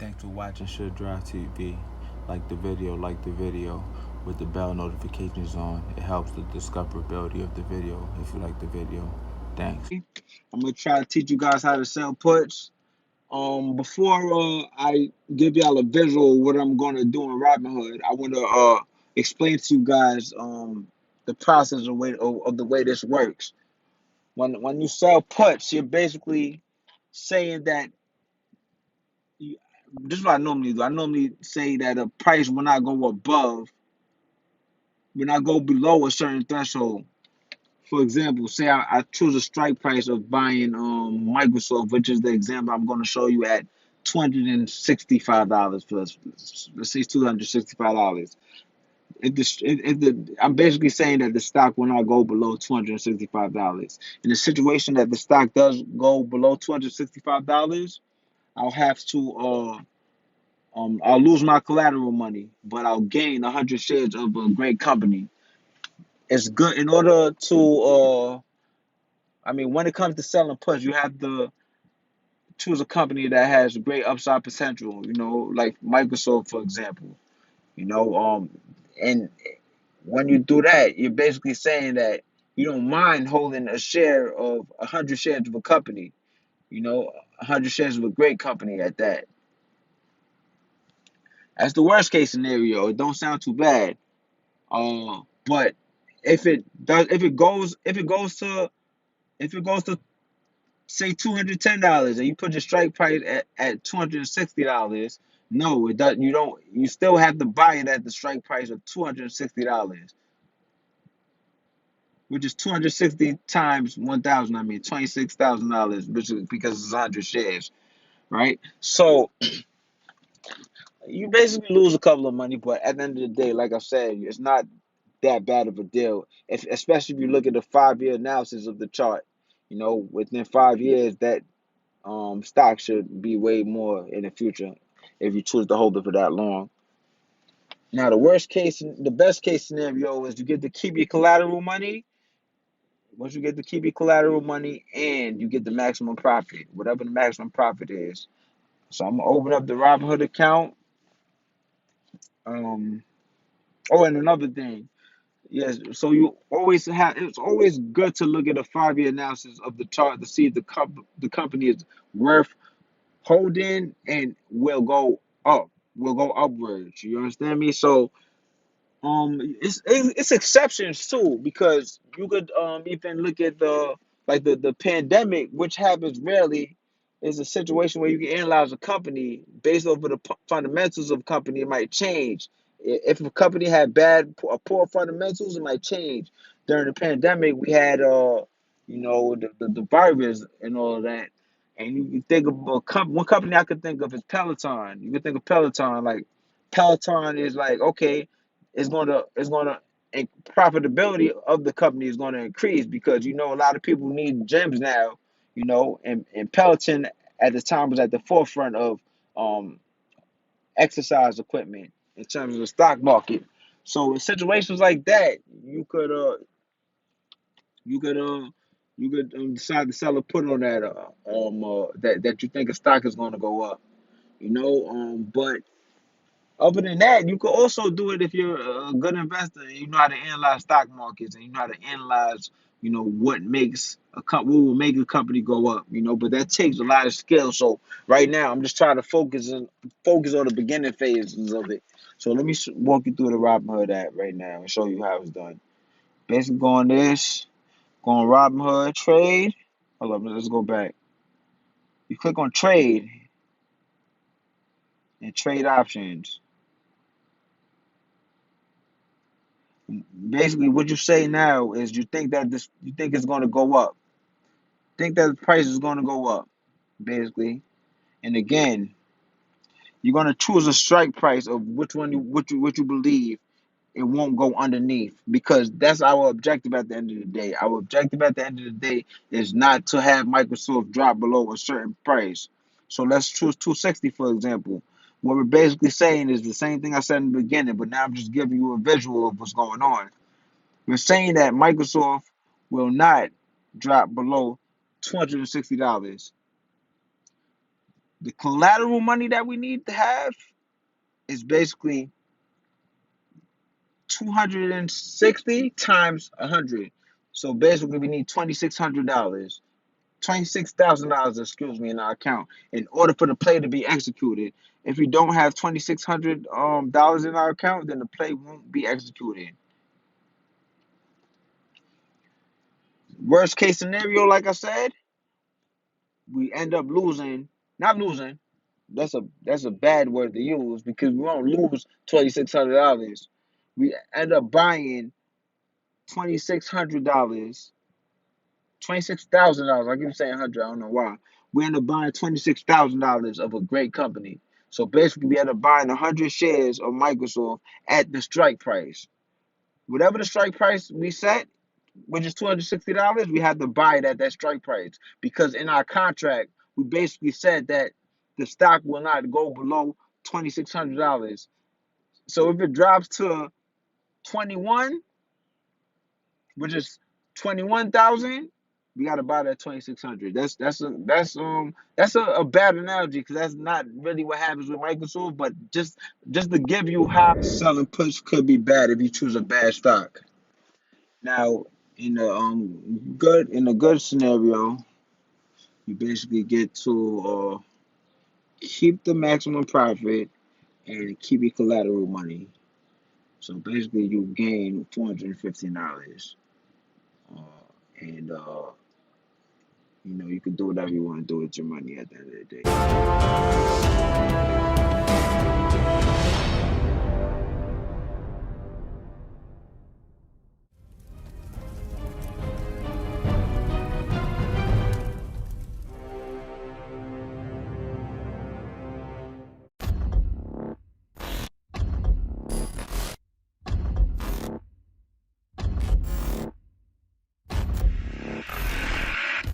Thanks for watching Should Drive TV. Like the video with the bell notifications on. It helps the discoverability of the video if you like the video. Thanks. I'm gonna try to teach you guys how to sell puts. Before I give y'all a visual of what I'm gonna do in Robinhood, I want to explain to you guys the process of the way this works. When you sell puts, you're basically saying that you, this is what I normally do. I normally say that a price will not go above, will not go below a certain threshold. For example, say I choose a strike price of buying Microsoft, which is the example I'm going to show you at $265 plus. Let's say $265. I'm basically saying that the stock will not go below $265. In the situation that the stock does go below $265, I'll have to I'll lose my collateral money, but I'll gain 100 shares of a great company. It's good in order to when it comes to selling puts, you have to choose a company that has great upside potential, like Microsoft, for example. And when you do that, you're basically saying that you don't mind holding a share of 100 shares of a company, 100 shares of a great company at that. That's the worst case scenario. It don't sound too bad. But if it goes to say $210 and you put your strike price at $260, no, it doesn't. You still have to buy it at the strike price of $260, which is 260 times 1,000. I mean $26,000, which is because it's 100 shares, right? So you basically lose a couple of money, but at the end of the day, like I said, it's not that bad of a deal. Especially if you look at the 5-year analysis of the chart, within 5 years, that stock should be way more in the future if you choose to hold it for that long. Now, the best case scenario is you get to keep your collateral money. Once you get to keep your collateral money and you get the maximum profit, whatever the maximum profit is. So I'm gonna open up the Robinhood account. Um, and another thing, yes. So it's always good to look at a 5-year analysis of the chart to see if the company is worth holding and will go upwards. You understand me? So it's exceptions too, because you could even look at the pandemic, which happens rarely. Is a situation where you can analyze a company based over the fundamentals of a company. It might change. If a company had poor fundamentals, it might change. During the pandemic, we had the virus and all of that. And you can think of one company I could think of is Peloton. You can think of Peloton, like Peloton is like, okay, it's gonna and profitability of the company is going to increase because a lot of people need gyms now, and Peloton at the time was at the forefront of um exercise equipment in terms of the stock market. So in situations like that, you could decide to sell a put on that you think a stock is going to go up, but other than that, you could also do it if you're a good investor and you know how to analyze stock markets and you know how to analyze, what will make a company go up, But that takes a lot of skill. So right now, I'm just trying to focus on the beginning phases of it. So let me walk you through the Robinhood app right now and show you how it's done. Basically, go on Robinhood, trade. Hold up, let's go back. You click on trade and trade options. Basically, what you say now is you think it's going to go up. Think that the price is going to go up, basically. And again, you're going to choose a strike price of what you believe it won't go underneath, because that's our objective at the end of the day. Our objective at the end of the day is not to have Microsoft drop below a certain price. So let's choose 260, for example. What we're basically saying is the same thing I said in the beginning, but now I'm just giving you a visual of what's going on. We're saying that Microsoft will not drop below $260. The collateral money that we need to have is basically 260 times 100. So basically, we need $2,600, $26,000, excuse me, in our account in order for the play to be executed. If we don't have $2,600 in our account, then the play won't be executed. Worst case scenario, like I said, we end up losing, not losing. That's a bad word to use because we won't lose $2,600. We end up buying $2,600, $26,000. I keep saying 100. I don't know why. We end up buying $26,000 of a great company. So basically, we end up buying 100 shares of Microsoft at the strike price. Whatever the strike price we set, which is $260, we have to buy it at that strike price because in our contract we basically said that the stock will not go below $2,600. So if it drops to 21, which is 21,000, we got to buy that 2,600. That's a bad analogy because that's not really what happens with Microsoft. But just to give you how selling puts could be bad if you choose a bad stock. Now, in a good scenario, you basically get to keep the maximum profit and keep your collateral money. So basically, you gain $415, and you can do whatever you want to do with your money at the end of the day.